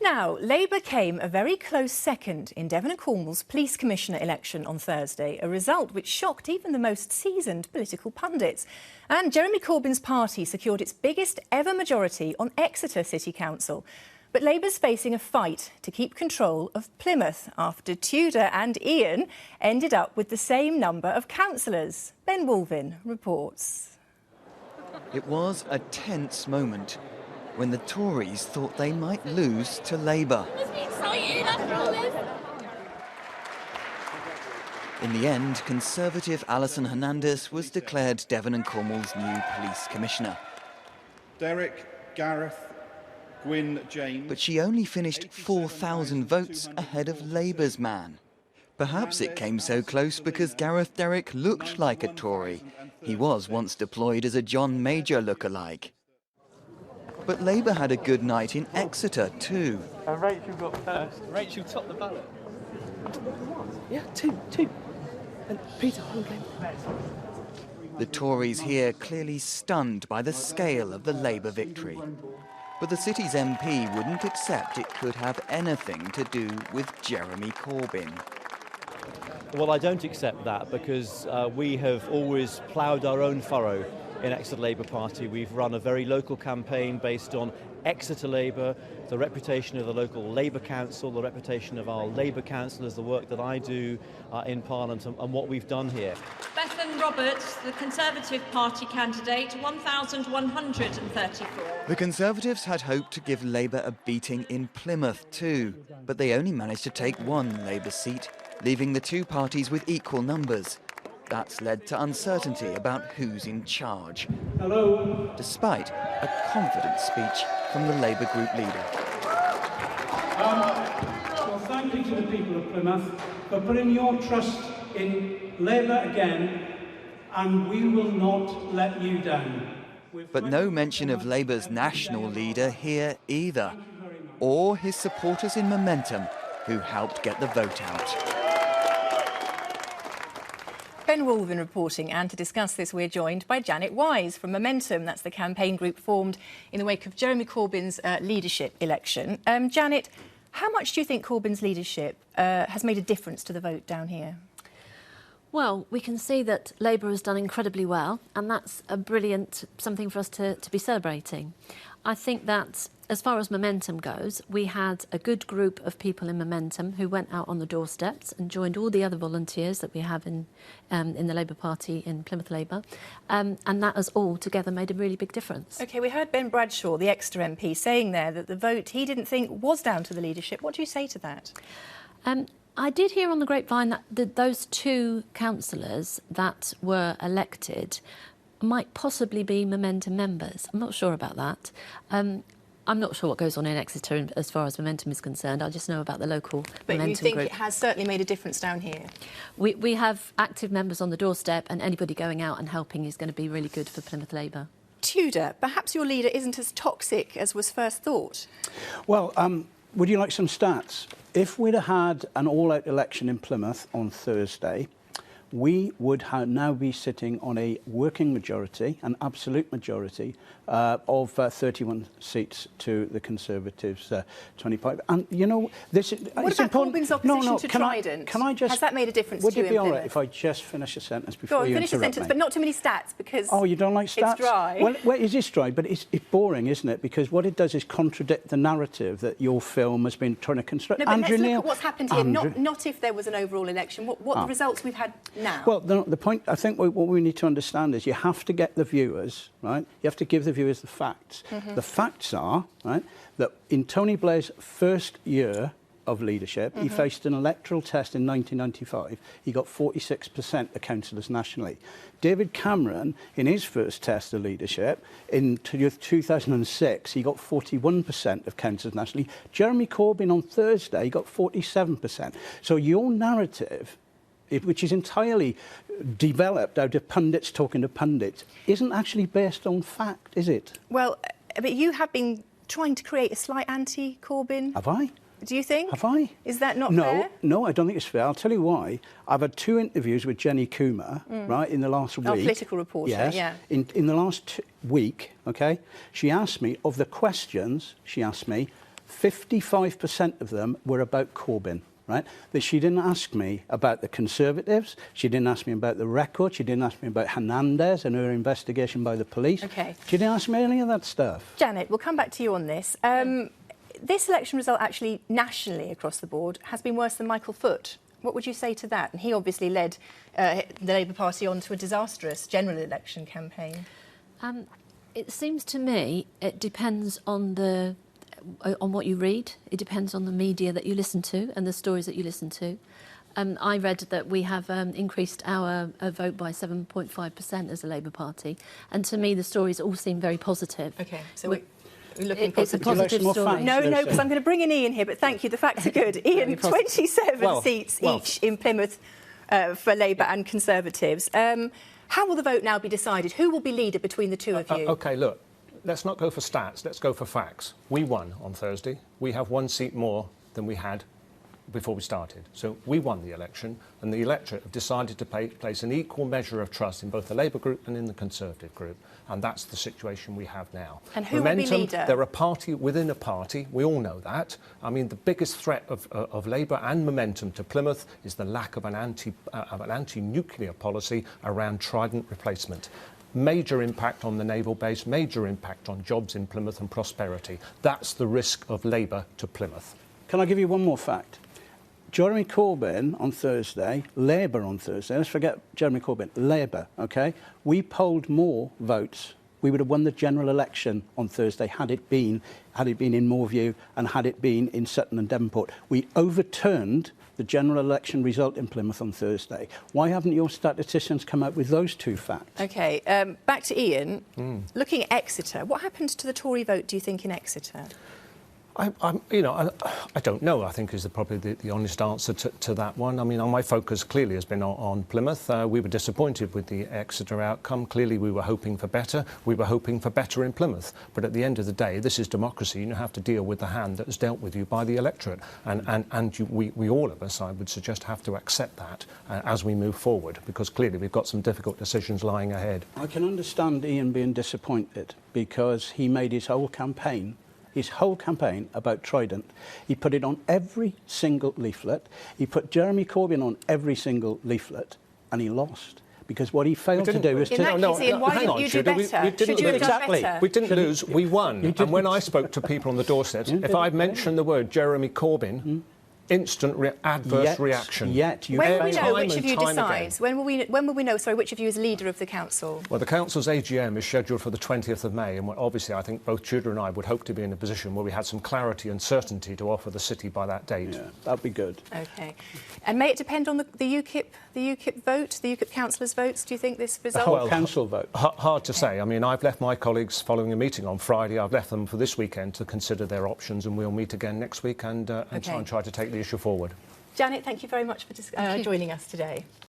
Now, Labour came a very close second in Devon and Cornwall's Police Commissioner election on Thursday, a result which shocked even the most seasoned political pundits. And Jeremy Corbyn's party secured its biggest ever majority on Exeter City Council. But Labour's facing a fight to keep control of Plymouth after Tudor and Ian ended up with the same number of councillors. Ben Woolvin reports. It was a tense moment when the Tories thought they might lose to Labour. In the end, Conservative Alison Hernandez was declared Devon and Cornwall's new police commissioner. Derek, Gareth, Gwyn, James... But she only finished 4,000 votes ahead of Labour's man. Perhaps it came so close because Gareth Derrick looked like a Tory. He was once deployed as a John Major lookalike. But Labour had a good night in Exeter too. Rachel got first. Rachel topped the ballot. Yeah, two. And Peter Holgate. The Tories here clearly stunned by the scale of the Labour victory. But the city's MP wouldn't accept it could have anything to do with Jeremy Corbyn. Well, I don't accept that because we have always ploughed our own furrow in Exeter Labour Party. We've run a very local campaign based on Exeter Labour, the reputation of the local Labour Council, the reputation of our Labour councillors, the work that I do in Parliament and what we've done here. Bethan Roberts, the Conservative Party candidate, 1,134. The Conservatives had hoped to give Labour a beating in Plymouth too, but they only managed to take one Labour seat, leaving the two parties with equal numbers. That's led to uncertainty about who's in charge. Hello. Despite a confident speech from the Labour group leader. Well, thank you to the people of Plymouth for putting your trust in Labour again, and we will not let you down. But no mention of Labour's national leader here either, or his supporters in Momentum, who helped get the vote out. Ben Woolvin reporting, and to discuss this we're joined by Janet Wise from Momentum. That's the campaign group formed in the wake of Jeremy Corbyn's leadership election. Janet, how much do you think Corbyn's leadership has made a difference to the vote down here? Well, we can see that Labour has done incredibly well, and that's a brilliant something for us to be celebrating. I think that as far as Momentum goes, we had a good group of people in Momentum who went out on the doorsteps and joined all the other volunteers that we have in the Labour Party in Plymouth Labour, and that has all together made a really big difference. OK, we heard Ben Bradshaw, the Exeter MP, saying there that the vote he didn't think was down to the leadership. What do you say to that? I did hear on the grapevine that those two councillors that were elected might possibly be Momentum members. I'm not sure about that. I'm not sure what goes on in Exeter as far as Momentum is concerned. I just know about the local But Momentum you think group. it has certainly made a difference down here? We have active members on the doorstep, and anybody going out and helping is going to be really good for Plymouth Labour. Tudor, perhaps your leader isn't as toxic as was first thought. Well, would you like some stats? If we'd have had an all-out election in Plymouth on Thursday, we would now be sitting on a working majority, an absolute majority, of 31 seats to the Conservatives' 25. And, you know, this is... What about Corbyn's opposition to Trident? Can I just... Has that made a difference to you Would it be in all right Plymouth? if I just finish a sentence before you finish a interrupt sentence, me? but not too many stats, because Oh, you don't like stats? it's dry. Well, it is dry, but it's boring, isn't it? Because what it does is contradict the narrative that your film has been trying to construct. No, but Andrew let's look Neil, at what's happened here, not if there was an overall election, what the results we've had now. Well, the point, I think what we need to understand is you have to get the viewers, right? You have to give the viewers the facts. The facts are, right, that in Tony Blair's first year of leadership, he faced an electoral test in 1995. He got 46% of councillors nationally. David Cameron, in his first test of leadership, in 2006, he got 41% of councillors nationally. Jeremy Corbyn on Thursday got 47%. So your narrative, which is entirely developed out of pundits talking to pundits, isn't actually based on fact, is it? Well, but you have been trying to create a slight anti-Corbyn. Have I? Do you think? Have I? Is that not fair? No, I don't think it's fair. I'll tell you why. I've had 2 interviews with Jenny Coomer, right, in the last week. Our political reporter, yes, yeah. In the last week, OK, she asked me, of the questions, she asked me, 55% of them were about Corbyn. Right? That she didn't ask me about the Conservatives, she didn't ask me about the record, she didn't ask me about Hernandez and her investigation by the police. Okay. She didn't ask me any of that stuff. Janet, we'll come back to you on this. This election result actually nationally across the board has been worse than Michael Foot. What would you say to that? And he obviously led the Labour Party on to a disastrous general election campaign. It seems to me it depends on what you read. It depends on the media that you listen to and the stories that you listen to. I read that we have increased our vote by 7.5% as a Labour Party, and to me the stories all seem very positive. OK, so we're looking it's a positive story. No, because I'm going to bring in Ian here, but thank you, the facts are good. Ian, 27 seats each in Plymouth for Labour and Conservatives. How will the vote now be decided? Who will be leader between the two of you? OK, look. Let's not go for stats, let's go for facts. We won on Thursday. We have 1 seat more than we had before we started. So we won the election, and the electorate have decided to place an equal measure of trust in both the Labour group and in the Conservative group. And that's the situation we have now. And who will be leader? They're a party within a party. We all know that. I mean, the biggest threat of Labour and momentum to Plymouth is the lack of an anti-nuclear policy around Trident replacement. Major impact on the naval base, major impact on jobs in Plymouth and prosperity. That's the risk of Labour to Plymouth. Can I give you one more fact? Jeremy Corbyn on Thursday, Labour on Thursday, let's forget Jeremy Corbyn, Labour, OK? We polled more votes. We would have won the general election on Thursday had it been in Moorview and had it been in Sutton and Devonport. We overturned the general election result in Plymouth on Thursday. Why haven't your statisticians come up with those two facts? OK, back to Ian. Looking at Exeter, what happened to the Tory vote, do you think, in Exeter? I don't know, I think is probably the honest answer to that one. I mean, my focus clearly has been on Plymouth. We were disappointed with the Exeter outcome. Clearly, we were hoping for better. We were hoping for better in Plymouth. But at the end of the day, this is democracy. You have to deal with the hand that is dealt with you by the electorate. And we all of us, I would suggest, have to accept that as we move forward, because clearly we've got some difficult decisions lying ahead. I can understand Ian being disappointed because he made his whole campaign about Trident. He put it on every single leaflet. He put Jeremy Corbyn on every single leaflet, and he lost. Because what he failed to do was to... In that case, Ian, why didn't you do better? Should you have done better? We didn't lose, we won. And when I spoke to people on the doorsteps, if I'd mentioned the word Jeremy Corbyn, instant adverse reaction. When will we know which of you decides? When will we know, which of you is leader of the council? Well, the council's AGM is scheduled for the 20th of May, and obviously I think both Tudor and I would hope to be in a position where we had some clarity and certainty to offer the city by that date. Yeah, that'd be good. OK. And may it depend on the UKIP vote, the UKIP councillors' votes, do you think, this result? The whole council vote? Hard to say. I mean, I've left my colleagues following a meeting on Friday. I've left them for this weekend to consider their options, and we'll meet again next week and try to take the issue forward. Janet, thank you very much for joining us today.